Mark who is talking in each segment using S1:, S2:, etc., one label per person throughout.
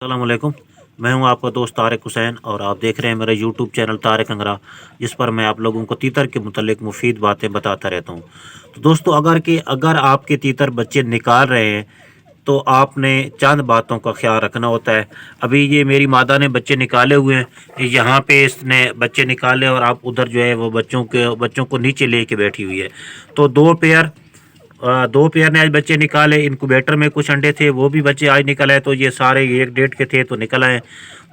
S1: अस्सलाम वालेकुम। मैं हूं आपका दोस्त तारिक हुसैन और आप देख रहे हैं मेरा यूट्यूब चैनल तारिक अंगरा, जिस पर मैं आप लोगों को तीतर के मुतल्लिक मुफीद बातें बताता रहता हूं। तो दोस्तों, अगर आपके तीतर बच्चे निकाल रहे हैं तो आपने चंद बातों का ख्याल रखना होता है। अभी ये मेरी मादा ने बच्चे निकाले हुए हैं, यहाँ पे इसने बच्चे निकाले और आप उधर जो है वो बच्चों को नीचे लेके बैठी हुई है। तो दो पेयर ने आज बच्चे निकाले। इनक्यूबेटर में कुछ अंडे थे, वो भी बच्चे आज निकल आए। तो ये सारे एक डेट के थे तो निकल आए।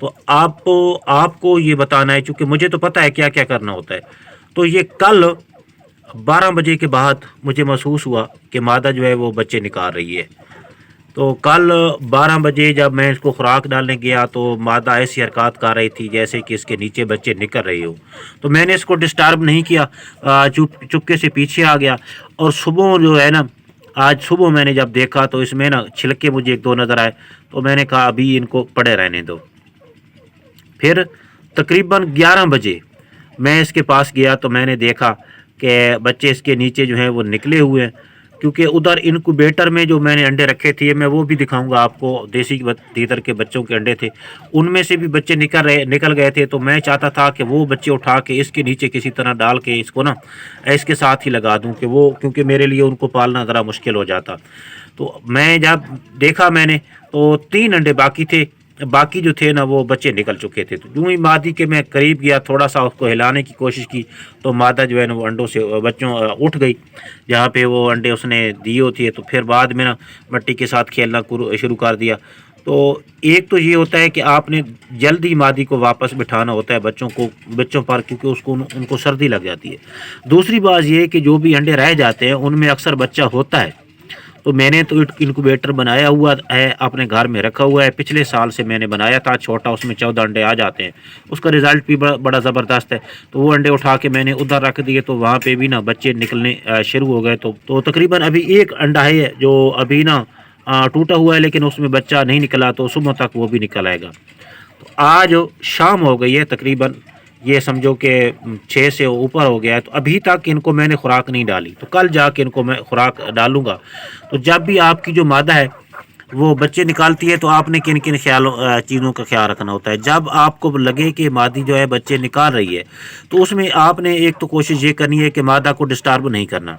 S1: तो आपको ये बताना है, क्योंकि मुझे तो पता है क्या क्या करना होता है। तो ये कल 12 बजे के बाद मुझे महसूस हुआ कि मादा जो है वो बच्चे निकाल रही है। तो कल 12 बजे जब मैं इसको खुराक डालने गया तो मादा ऐसी हरकत कर रही थी जैसे कि इसके नीचे बच्चे निकल रहे हो। तो मैंने इसको डिस्टर्ब नहीं किया, चुपके से पीछे आ गया। और सुबह जो है ना, आज सुबह मैंने जब देखा तो इसमें ना छिलके मुझे एक दो नज़र आए। तो मैंने कहा अभी इनको पड़े रहने दो। फिर तकरीबन 11 बजे मैं इसके पास गया तो मैंने देखा कि बच्चे इसके नीचे जो हैं वो निकले हुए हैं। क्योंकि उधर इनक्यूबेटर में जो मैंने अंडे रखे थे, मैं वो भी दिखाऊंगा आपको, देसी तीतर के बच्चों के अंडे थे, उनमें से भी बच्चे निकल गए थे। तो मैं चाहता था कि वो बच्चे उठा के इसके नीचे किसी तरह डाल के इसको ना इसके साथ ही लगा दूं, क्योंकि मेरे लिए उनको पालना ज़रा मुश्किल हो जाता। तो मैं जब देखा मैंने तो 3 अंडे बाकी थे, बाकी जो थे ना वो बच्चे निकल चुके थे। तो यूँ ही मादी के मैं करीब गया, थोड़ा सा उसको हिलाने की कोशिश की तो मादा जो है ना वो अंडों से बच्चों उठ गई जहाँ पे वो अंडे उसने दिए होती है। तो फिर बाद में ना मिट्टी के साथ खेलना शुरू कर दिया। तो एक तो ये होता है कि आपने जल्दी मादी को वापस बिठाना होता है बच्चों पर, क्योंकि उनको सर्दी लग जाती है। दूसरी बात ये है कि जो भी अंडे रह जाते हैं उनमें अक्सर बच्चा होता है। तो मैंने तो इनक्यूबेटर बनाया हुआ है, अपने घर में रखा हुआ है। पिछले साल से मैंने बनाया था छोटा, उसमें 14 अंडे आ जाते हैं। उसका रिज़ल्ट भी बड़ा ज़बरदस्त है। तो वो अंडे उठा के मैंने उधर रख दिए, तो वहाँ पे भी ना बच्चे निकलने शुरू हो गए। तो तकरीबन अभी एक अंडा है जो अभी ना टूटा हुआ है, लेकिन उसमें बच्चा नहीं निकला। तो सुबह तक वो भी निकल आएगा। तो आज शाम हो गई है, तकरीबन ये समझो कि 6 से ऊपर हो गया है। तो अभी तक इनको मैंने खुराक नहीं डाली। तो कल जाके इनको मैं खुराक डालूंगा। तो जब भी आपकी जो मादा है वो बच्चे निकालती है तो आपने किन किन चीज़ों का ख्याल रखना होता है। जब आपको लगे कि मादी जो है बच्चे निकाल रही है तो उसमें आपने एक तो कोशिश ये करनी है कि मादा को डिस्टर्ब नहीं करना,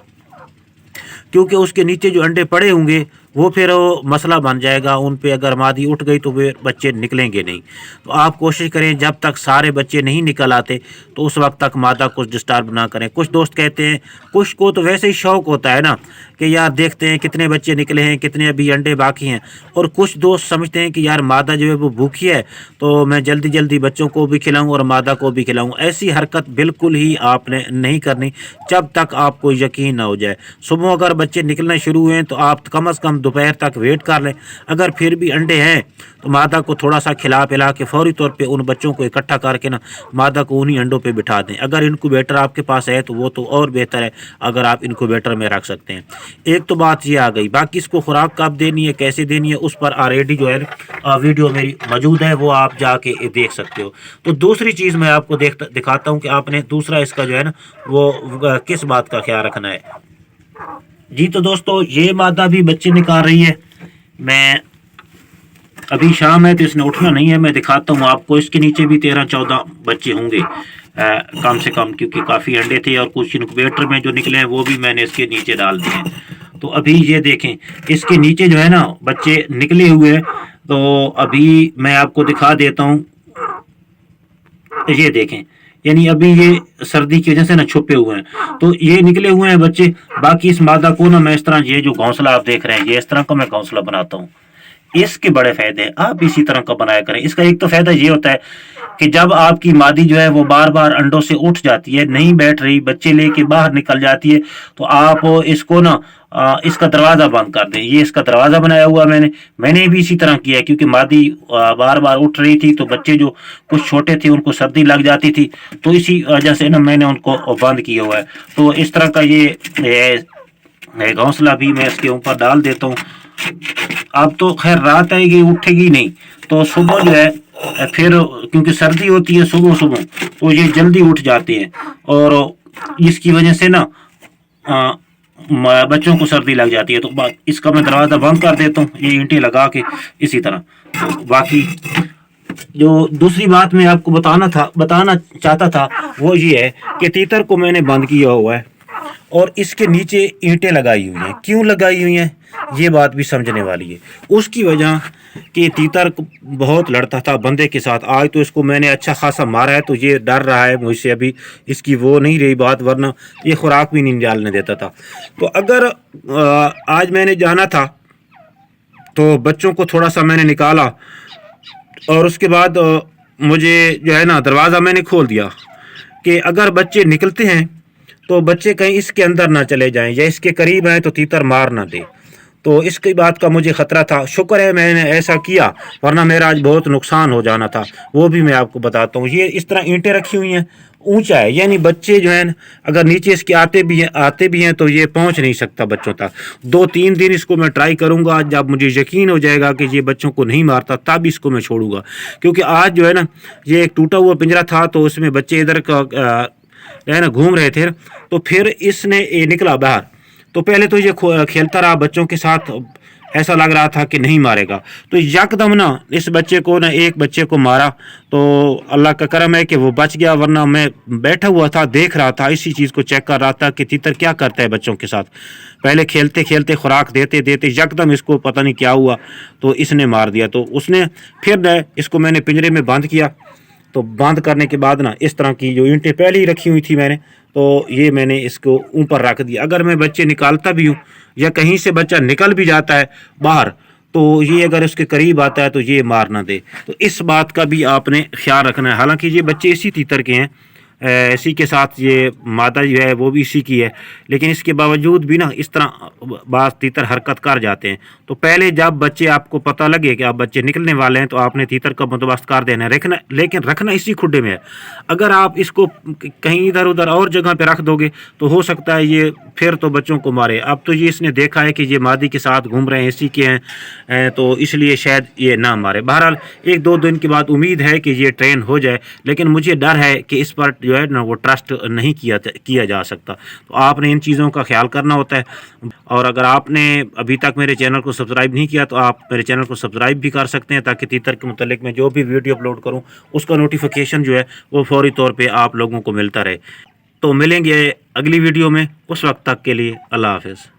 S1: क्योंकि उसके नीचे जो अंडे पड़े होंगे वो फिर वो मसला बन जाएगा। उन पे अगर मादी उठ गई तो फिर बच्चे निकलेंगे नहीं। तो आप कोशिश करें जब तक सारे बच्चे नहीं निकल आते तो उस वक्त तक मादा को डिस्टर्ब ना करें। कुछ दोस्त कहते हैं, कुछ को तो वैसे ही शौक़ होता है ना कि यार देखते हैं कितने बच्चे निकले हैं, कितने अभी अंडे बाकी हैं। और कुछ दोस्त समझते हैं कि यार मादा जो है वो भूखी है तो मैं जल्दी जल्दी बच्चों को भी खिलाऊँ और मादा को भी खिलाऊँ। ऐसी हरकत बिल्कुल ही आपने नहीं करनी जब तक आपको यकीन ना हो जाए। सुबह अगर बच्चे निकलना शुरू हुए तो आप कम अज़ कम दोपहर तक वेट कर लें। अगर फिर भी अंडे हैं तो मादा को थोड़ा सा खिला पिला के फौरी तौर पे उन बच्चों को इकट्ठा करके ना मादा को उन्हीं अंडों पे बिठा दें। अगर इनक्यूबेटर आपके पास है तो वो तो और बेहतर है, अगर आप इनक्यूबेटर में रख सकते हैं। एक तो बात ये आ गई। बाकी इसको खुराक कब देनी है, कैसे देनी है, उस पर ऑलरेडी जो है वीडियो मेरी मौजूद है, वो आप जाके देख सकते हो। तो दूसरी चीज़ मैं आपको दिखाता हूँ कि आपने दूसरा इसका जो है ना वो किस बात का ख्याल रखना है। जी तो दोस्तों, ये मादा भी बच्चे निकाल रही है। मैं अभी शाम है तो इसने उठना नहीं है। मैं दिखाता हूँ आपको, इसके नीचे भी 13-14 बच्चे होंगे कम से कम, क्योंकि काफ़ी अंडे थे और कुछ इनक्यूबेटर में जो निकले हैं वो भी मैंने इसके नीचे डाल दिए हैं। तो अभी ये देखें, इसके नीचे जो है ना बच्चे निकले हुए हैं। तो अभी मैं आपको दिखा देता हूँ, ये देखें, यानी अभी ये सर्दी की वजह से ना छुपे हुए हैं। तो ये निकले हुए हैं बच्चे। बाकी इस मादा को ना मैं इस तरह, ये जो घोंसला आप देख रहे हैं, ये इस तरह का मैं घोंसला बनाता हूँ। इसके बड़े फायदे हैं, आप इसी तरह का बनाया करें। इसका एक तो फायदा ये होता है कि जब आपकी मादी जो है वो बार बार अंडों से उठ जाती है, नहीं बैठ रही, बच्चे लेके बाहर निकल जाती है, तो आप इसको ना इसका दरवाज़ा बंद कर दें। ये इसका दरवाज़ा बनाया हुआ मैंने भी इसी तरह किया, क्योंकि मादी बार बार उठ रही थी तो बच्चे जो कुछ छोटे थे उनको सर्दी लग जाती थी। तो इसी वजह से ना मैंने उनको बंद किया हुआ है। तो इस तरह का ये घोंसला भी मैं इसके ऊपर डाल देता हूँ। अब तो खैर रात आएगी, उठेगी नहीं, तो सुबह जो है फिर, क्योंकि सर्दी होती है सुबह सुबह, तो ये जल्दी उठ जाते हैं और इसकी वजह से ना बच्चों को सर्दी लग जाती है। तो इसका मैं दरवाज़ा बंद कर देता हूँ, ये ईंटें लगा के इसी तरह। बाकी जो दूसरी बात मैं आपको बताना चाहता था वो ये है कि तीतर को मैंने बंद किया हुआ है और इसके नीचे ईंटें लगाई हुई हैं। क्यों लगाई हुई हैं ये बात भी समझने वाली है। उसकी वजह कि तीतर बहुत लड़ता था बंदे के साथ। आज तो इसको मैंने अच्छा खासा मारा है तो ये डर रहा है मुझसे, अभी इसकी वो नहीं रही बात, वरना ये खुराक भी नहीं डालने देता था। तो अगर आज मैंने जाना था तो बच्चों को थोड़ा सा मैंने निकाला और उसके बाद मुझे जो है ना दरवाज़ा मैंने खोल दिया कि अगर बच्चे निकलते हैं तो बच्चे कहीं इसके अंदर ना चले जाएं या इसके करीब आए तो तीतर मार ना दे। तो इसकी बात का मुझे ख़तरा था। शुक्र है मैंने ऐसा किया, वरना मेरा आज बहुत नुकसान हो जाना था। वो भी मैं आपको बताता हूँ। ये इस तरह ईंटें रखी हुई हैं, ऊंचा है, यानी बच्चे जो हैं अगर नीचे इसके आते भी हैं तो ये पहुंच नहीं सकता बच्चों तक। 2-3 दिन इसको मैं ट्राई करूंगा, जब मुझे यकीन हो जाएगा कि ये बच्चों को नहीं मारता तब इसको मैं छोड़ूंगा। क्योंकि आज जो है ना ये एक टूटा हुआ पिंजरा था तो उसमें बच्चे इधर का है ना घूम रहे थे, तो फिर इसने ये निकला बाहर। तो पहले तो ये खेलता रहा बच्चों के साथ, ऐसा लग रहा था कि नहीं मारेगा, तो यकदम ना इस बच्चे को ना एक बच्चे को मारा। तो अल्लाह का करम है कि वो बच गया, वरना मैं बैठा हुआ था देख रहा था, इसी चीज़ को चेक कर रहा था कि तीतर क्या करता है बच्चों के साथ। पहले खेलते खेलते खुराक देते देते यकदम इसको पता नहीं क्या हुआ तो इसने मार दिया। तो उसने फिर इसको मैंने पिंजरे में बंद किया। तो बंद करने के बाद ना इस तरह की जो ईंटें पहले ही रखी हुई थी मैंने, तो ये मैंने इसको ऊपर रख दिया। अगर मैं बच्चे निकालता भी हूँ या कहीं से बच्चा निकल भी जाता है बाहर तो ये अगर उसके करीब आता है तो ये मार ना दे। तो इस बात का भी आपने ख्याल रखना है। हालांकि ये बच्चे इसी तीतर के हैं, इसी के साथ ये मादा जो है वो भी इसी की है, लेकिन इसके बावजूद भी ना इस तरह बाज़ तीतर हरकत कर जाते हैं। तो पहले जब बच्चे आपको पता लगे कि आप बच्चे निकलने वाले हैं तो आपने तीतर का बंदोबस्त कर देना है, रखना, लेकिन रखना इसी खुड्डे में है। अगर आप इसको कहीं इधर उधर और जगह पे रख दोगे तो हो सकता है ये फिर तो बच्चों को मारे। अब तो ये इसने देखा है कि ये मादी के साथ घूम रहे हैं, इसी के हैं, तो इसलिए शायद ये ना मारे। बहरहाल 1-2 दिन के बाद उम्मीद है कि ये ट्रेन हो जाए, लेकिन मुझे डर है कि इस पर जो है ना वो ट्रस्ट नहीं किया जा सकता। तो आपने इन चीज़ों का ख्याल करना होता है। और अगर आपने अभी तक मेरे चैनल को सब्सक्राइब नहीं किया तो आप मेरे चैनल को सब्सक्राइब भी कर सकते हैं, ताकि तीतर के मुतालिक मैं जो भी वीडियो अपलोड करूं उसका नोटिफिकेशन जो है वो फौरी तौर पे आप लोगों को मिलता रहे। तो मिलेंगे अगली वीडियो में, उस वक्त तक के लिए अल्लाह हाफ़िज़।